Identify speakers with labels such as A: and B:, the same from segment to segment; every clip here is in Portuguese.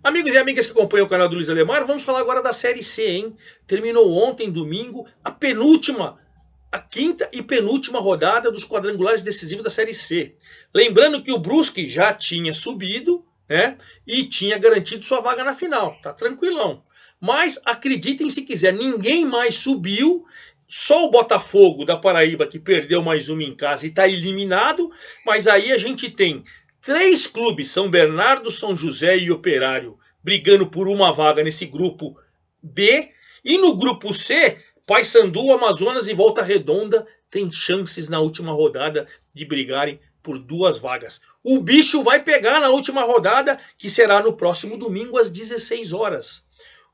A: Amigos e amigas que acompanham o canal do Luiz Ademar, vamos falar agora da Série C, hein? Terminou ontem, domingo, a quinta e penúltima rodada dos quadrangulares decisivos da Série C. Lembrando que o Brusque já tinha subido, né? E tinha garantido sua vaga na final, tá tranquilão. Mas acreditem se quiser, ninguém mais subiu. Só o Botafogo da Paraíba que perdeu mais uma em casa e está eliminado. Mas aí a gente tem 3 clubes, São Bernardo, São José e Operário, brigando por uma vaga nesse grupo B. E no grupo C, Paysandu, Amazonas e Volta Redonda têm chances na última rodada de brigarem por 2 vagas. O bicho vai pegar na última rodada, que será no próximo domingo às 16 horas.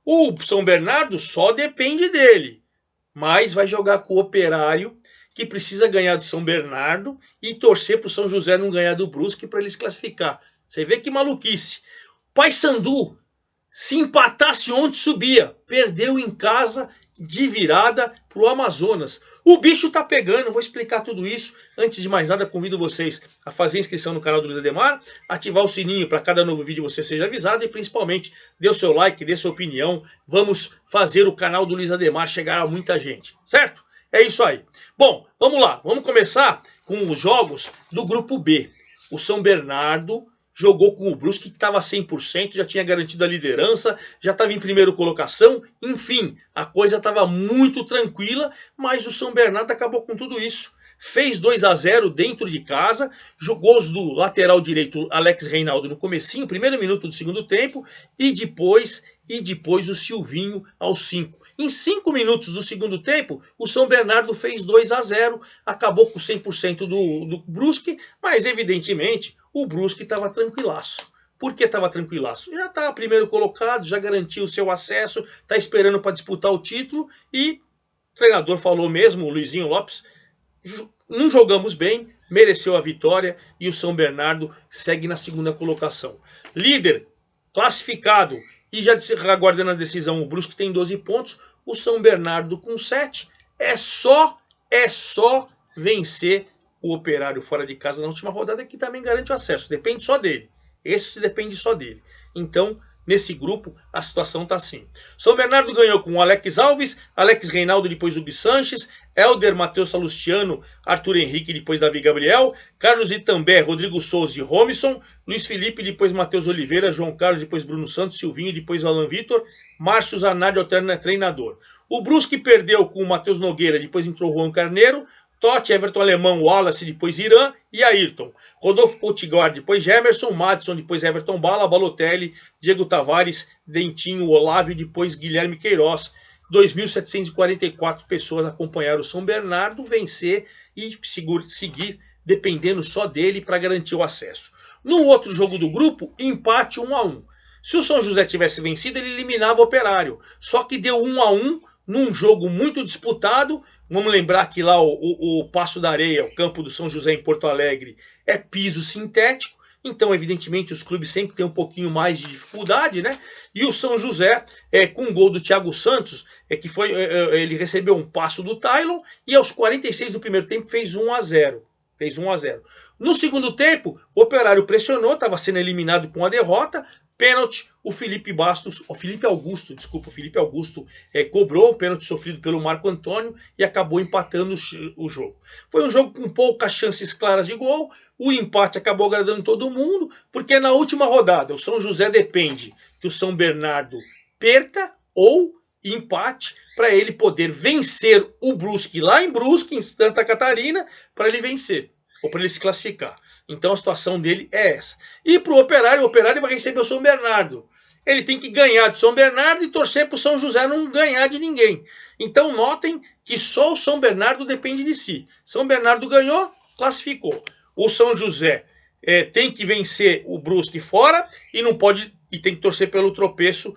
A: O São Bernardo só depende dele, mas vai jogar com o Operário, que precisa ganhar do São Bernardo e torcer para o São José não ganhar do Brusque para ele se classificar. Você vê que maluquice. Paysandu, se empatasse ontem, subia. Perdeu em casa de virada para o Amazonas. O bicho tá pegando, vou explicar tudo isso. Antes de mais nada, convido vocês a fazer inscrição no canal do Luiz Ademar, ativar o sininho para cada novo vídeo você seja avisado e principalmente dê o seu like, dê sua opinião. Vamos fazer o canal do Luiz Ademar chegar a muita gente, certo? É isso aí. Bom, vamos lá. Vamos começar com os jogos do grupo B. O São Bernardo jogou com o Brusque, que estava 100%, já tinha garantido a liderança, já estava em primeira colocação. Enfim, a coisa estava muito tranquila, mas o São Bernardo acabou com tudo isso. Fez 2-0 dentro de casa, jogou os do lateral direito Alex Reinaldo no comecinho, primeiro minuto do segundo tempo, e depois o Silvinho aos 5. Em 5 minutos do segundo tempo, o São Bernardo fez 2-0, acabou com 100% do Brusque, mas evidentemente o Brusque estava tranquilaço. Por que estava tranquilaço? Já está primeiro colocado, já garantiu o seu acesso, está esperando para disputar o título e o treinador falou mesmo, o Luizinho Lopes, não jogamos bem, mereceu a vitória e o São Bernardo segue na segunda colocação. Líder, classificado e já aguardando a decisão, o Brusque tem 12 pontos, o São Bernardo com 7. É só vencer o Operário fora de casa na última rodada, que também garante o acesso. Depende só dele. Esse depende só dele. Então, nesse grupo, a situação está assim. São Bernardo ganhou com o Alex Alves, Alex Reinaldo, depois Hugo Sanches, Helder, Matheus Salustiano, Arthur Henrique, depois Davi Gabriel, Carlos Itambé, Rodrigo Souza e Romisson, Luiz Felipe, depois Matheus Oliveira, João Carlos, depois Bruno Santos, Silvinho, depois Alan Vitor, Márcio Zanardi, alterna treinador. O Brusque perdeu com o Matheus Nogueira, depois entrou Juan Carneiro, Totti, Everton Alemão, Wallace, depois Irã e Ayrton. Rodolfo Potiguar, depois Gemerson, Madison, depois Everton Bala, Balotelli, Diego Tavares, Dentinho, Olávio, depois Guilherme Queiroz. 2.744 pessoas acompanharam o São Bernardo vencer e seguir dependendo só dele para garantir o acesso. No outro jogo do grupo, empate 1-1. Se o São José tivesse vencido, ele eliminava o Operário. Só que deu 1-1 num jogo muito disputado. Vamos lembrar que lá o Paço da Areia, o campo do São José em Porto Alegre, é piso sintético. Então, evidentemente, os clubes sempre têm um pouquinho mais de dificuldade, né? E o São José, com o gol do Thiago Santos, ele recebeu um passo do Tylon e aos 46 do primeiro tempo fez 1-0. Fez 1-0. No segundo tempo, o Operário pressionou, estava sendo eliminado com a derrota. Pênalti, o Felipe Augusto cobrou o pênalti sofrido pelo Marco Antônio e acabou empatando o jogo. Foi um jogo com poucas chances claras de gol, o empate acabou agradando todo mundo, porque na última rodada o São José depende que o São Bernardo perca ou empate para ele poder vencer o Brusque lá em Brusque, em Santa Catarina, para ele vencer, ou para ele se classificar. Então a situação dele é essa. E para o Operário vai receber o São Bernardo. Ele tem que ganhar de São Bernardo e torcer para o São José não ganhar de ninguém. Então notem que só o São Bernardo depende de si. São Bernardo ganhou, classificou. O São José tem que vencer o Brusque fora e tem que torcer pelo tropeço,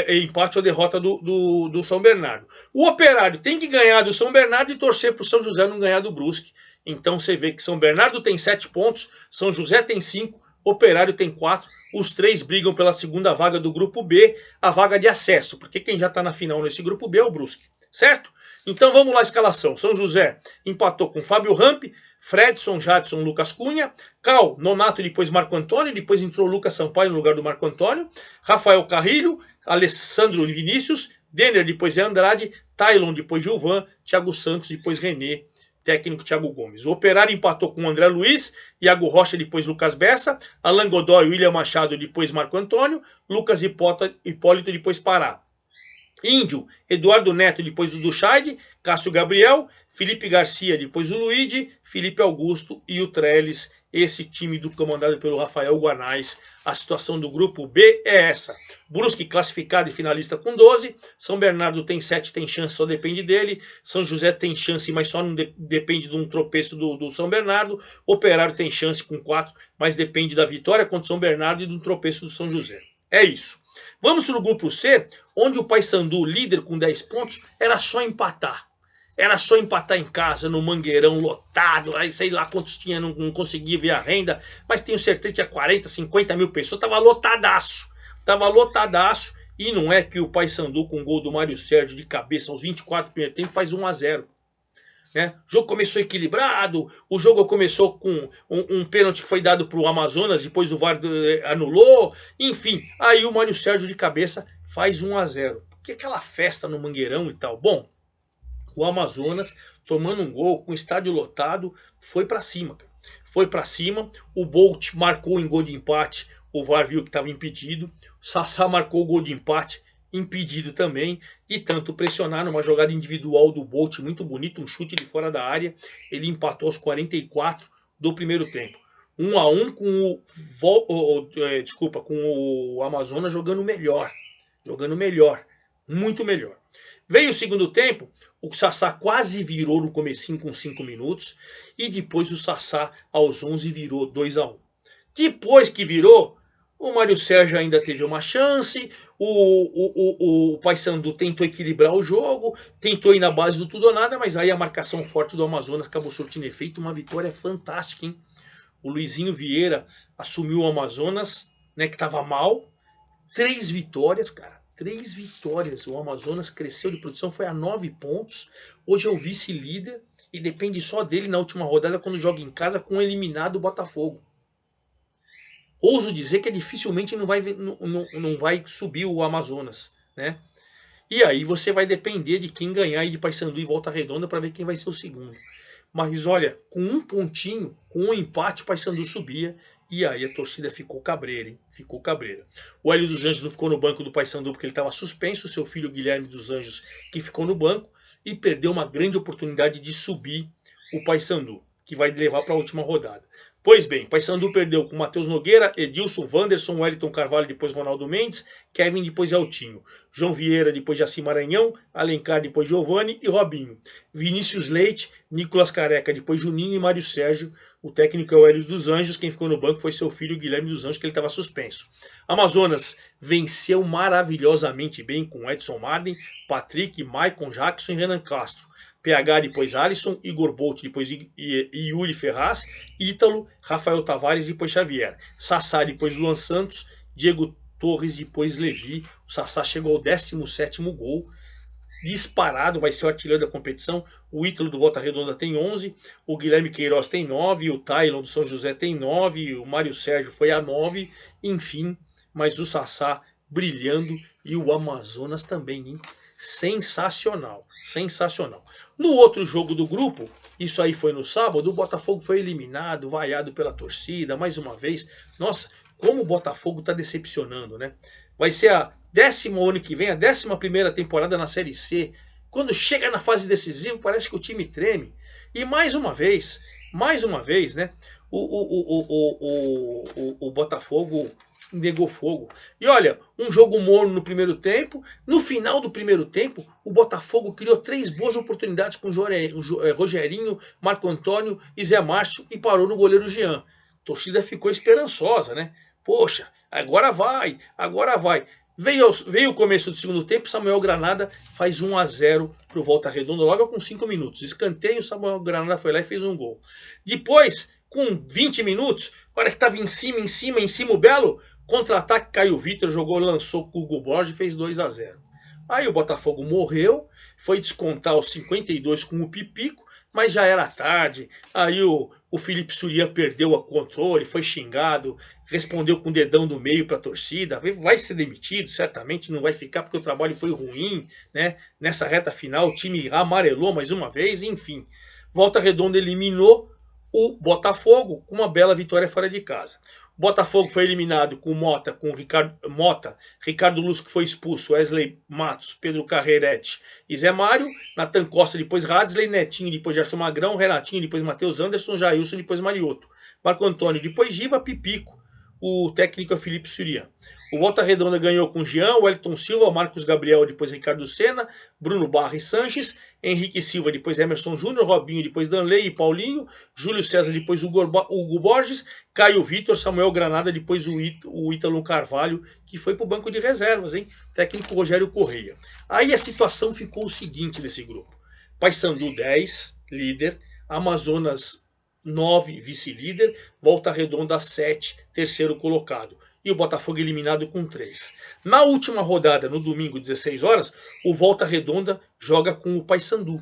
A: empate ou derrota do São Bernardo. O Operário tem que ganhar do São Bernardo e torcer para o São José não ganhar do Brusque. Então você vê que São Bernardo tem 7 pontos, São José tem 5, Operário tem 4. Os 3 brigam pela segunda vaga do grupo B, a vaga de acesso, porque quem já está na final nesse grupo B é o Brusque, certo? Então vamos lá a escalação. São José empatou com Fábio Ramp, Fredson, Jadson, Lucas Cunha. Cal, Nonato, depois Marco Antônio. Depois entrou Lucas Sampaio no lugar do Marco Antônio. Rafael Carrilho, Alessandro Vinícius. Denner, depois é Andrade. Tailon, depois Gilvan. Thiago Santos, depois René. Técnico Thiago Gomes. O Operário empatou com o André Luiz, Iago Rocha, depois Lucas Bessa, Alan Godoy, William Machado, depois Marco Antônio, Lucas Hipólito, depois Pará. Índio, Eduardo Neto, depois do Duchaide, Cássio Gabriel, Felipe Garcia, depois o Luigi, Felipe Augusto e o Trellis. Esse time comandado pelo Rafael Guanais. A situação do grupo B é essa. Brusque classificado e finalista com 12. São Bernardo tem 7, tem chance, só depende dele. São José tem chance, mas só não depende de um tropeço do São Bernardo. Operário tem chance com 4, mas depende da vitória contra o São Bernardo e do tropeço do São José. É isso. Vamos para o grupo C, onde o Paysandu, líder com 10 pontos, era só empatar. Era só empatar em casa, no Mangueirão lotado, aí sei lá quantos tinha, não conseguia ver a renda, mas tenho certeza que tinha 40, 50 mil pessoas, tava lotadaço. Tava lotadaço, e não é que o Paysandu com o gol do Mário Sérgio de cabeça aos 24 do primeiro tempo faz 1-0. Né? O jogo começou equilibrado, o jogo começou com um pênalti que foi dado para o Amazonas, depois o VAR anulou, enfim, aí o Mário Sérgio de cabeça faz 1-0. Porque aquela festa no Mangueirão e tal, bom, o Amazonas tomando um gol, com o estádio lotado, foi para cima, cara. Foi para cima, o Bolt marcou em gol de empate, o VAR viu que estava impedido, o Sassá marcou o gol de empate, impedido também, de tanto pressionar numa jogada individual do Bolt, muito bonito, um chute de fora da área, ele empatou aos 44 do primeiro tempo. 1-1 com com o Amazonas jogando melhor, muito melhor. Veio o segundo tempo, o Sassá quase virou no comecinho com 5 minutos, e depois o Sassá aos 11 virou 2-1. Depois que virou, o Mário Sérgio ainda teve uma chance, o Paysandu tentou equilibrar o jogo, tentou ir na base do tudo ou nada, mas aí a marcação forte do Amazonas acabou surtindo efeito, uma vitória fantástica, hein? O Luizinho Vieira assumiu o Amazonas, né, que estava mal, 3 vitórias, cara. 3 vitórias. O Amazonas cresceu de produção, foi a 9 pontos. Hoje é o vice-líder e depende só dele na última rodada quando joga em casa com o eliminado Botafogo. Ouso dizer que dificilmente não vai subir o Amazonas, né? E aí você vai depender de quem ganhar aí de Paysandu e Volta Redonda para ver quem vai ser o segundo. Mas olha, com um pontinho, com um empate, o Paysandu subia. E aí a torcida ficou cabreira, hein? Ficou cabreira. O Hélio dos Anjos não ficou no banco do Paysandu porque ele estava suspenso. Seu filho Guilherme dos Anjos que ficou no banco. E perdeu uma grande oportunidade de subir o Paysandu, que vai levar para a última rodada. Pois bem, o Paysandu perdeu com Matheus Nogueira, Edilson, Wanderson, Wellington Carvalho, depois Ronaldo Mendes, Kevin, depois Eltinho, João Vieira, depois Jaci Maranhão, Alencar, depois Giovani e Robinho, Vinícius Leite, Nicolas Careca, depois Juninho e Mário Sérgio. O técnico é o Hélio dos Anjos, quem ficou no banco foi seu filho Guilherme dos Anjos, que ele estava suspenso. Amazonas venceu maravilhosamente bem com Edson Marden, Patrick, Maicon, Jackson e Renan Castro. PH, depois Alisson, Igor Bolt, depois Yuri Ferraz, Ítalo, Rafael Tavares, depois Xavier. Sassá, depois Luan Santos, Diego Torres, depois Levi. O Sassá chegou ao 17º gol. Disparado, vai ser o artilheiro da competição. O Ítalo do Volta Redonda tem 11, o Guilherme Queiroz tem 9, o Tailon do São José tem 9, o Mário Sérgio foi a 9, enfim, mas o Sassá brilhando e o Amazonas também, hein? Sensacional, sensacional. No outro jogo do grupo, isso aí foi no sábado, o Botafogo foi eliminado, vaiado pela torcida, mais uma vez. Nossa, como o Botafogo está decepcionando, né? Vai ser a 10ª ano que vem, a 11ª temporada na Série C. Quando chega na fase decisiva, parece que o time treme. E mais uma vez, né? O Botafogo negou fogo. E olha, um jogo morno no primeiro tempo. No final do primeiro tempo, o Botafogo criou 3 boas oportunidades com Rogerinho, Marco Antônio e Zé Márcio e parou no goleiro Jean. A torcida ficou esperançosa, né? Poxa, agora vai, agora vai. Veio o começo do segundo tempo, Samuel Granada faz 1-0 para o Volta Redonda logo com 5 minutos. Escanteio, Samuel Granada foi lá e fez um gol. Depois, com 20 minutos, agora que estava em cima o Belo, contra-ataque, Caio Vitor jogou, lançou com o Hugo Borges e fez 2-0. Aí o Botafogo morreu, foi descontar os 52 com o Pipico, mas já era tarde. Aí o Felipe Surya perdeu o controle, foi xingado, respondeu com o dedão do meio para a torcida. Vai ser demitido, certamente não vai ficar porque o trabalho foi ruim, né? Nessa reta final o time amarelou mais uma vez, enfim. Volta Redonda eliminou o Botafogo com uma bela vitória fora de casa. O Botafogo foi eliminado com Mota, Ricardo Luz, que foi expulso, Wesley Matos, Pedro Carreirete e Zé Mário, Natan Costa, depois Radsley, Netinho, depois Gerson Magrão, Renatinho, depois Matheus Anderson, Jailson, depois Mariotto, Marco Antônio, depois Giva, Pipico, o técnico é o Felipe Surya. O Volta Redonda ganhou com Jean, Wellington Silva, Marcos Gabriel, depois Ricardo Senna, Bruno Barra e Sanches, Henrique Silva, depois Emerson Júnior, Robinho, depois Danley e Paulinho, Júlio César, depois Hugo Borges, Caio Vitor, Samuel Granada, depois o Ítalo Carvalho, que foi para o banco de reservas, hein? Técnico Rogério Correia. Aí a situação ficou o seguinte nesse grupo. Paysandu 10, líder, Amazonas 9, vice-líder, Volta Redonda 7, terceiro colocado. E o Botafogo eliminado com 3. Na última rodada, no domingo, 16 horas, o Volta Redonda joga com o Paysandu.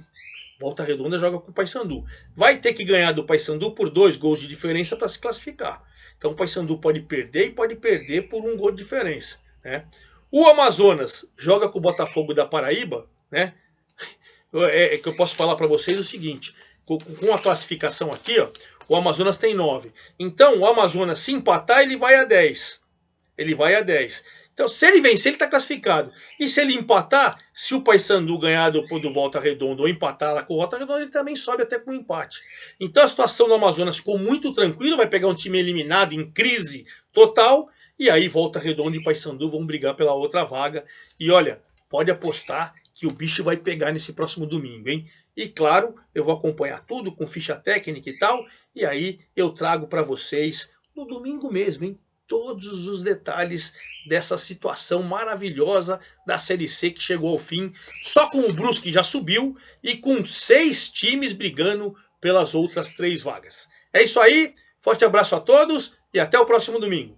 A: Volta Redonda joga com o Paysandu. Vai ter que ganhar do Paysandu por 2 gols de diferença para se classificar. Então o Paysandu pode perder e pode perder por 1 gol de diferença, né? O Amazonas joga com o Botafogo da Paraíba, né? Que eu posso falar para vocês o seguinte, com a classificação aqui, ó, o Amazonas tem 9. Então o Amazonas, se empatar, ele vai a 10. Ele vai a 10. Então, se ele vencer, ele está classificado. E se ele empatar, se o Paysandu ganhar do Volta Redonda ou empatar lá com o Volta Redonda, ele também sobe até com um empate. Então a situação do Amazonas ficou muito tranquila, vai pegar um time eliminado em crise total, e aí Volta Redonda e Paysandu vão brigar pela outra vaga. E olha, pode apostar que o bicho vai pegar nesse próximo domingo, hein? E claro, eu vou acompanhar tudo com ficha técnica e tal, e aí eu trago para vocês no domingo mesmo, hein? Todos os detalhes dessa situação maravilhosa da Série C que chegou ao fim, só com o Brusque já subiu e com 6 times brigando pelas outras 3 vagas. É isso aí, forte abraço a todos e até o próximo domingo.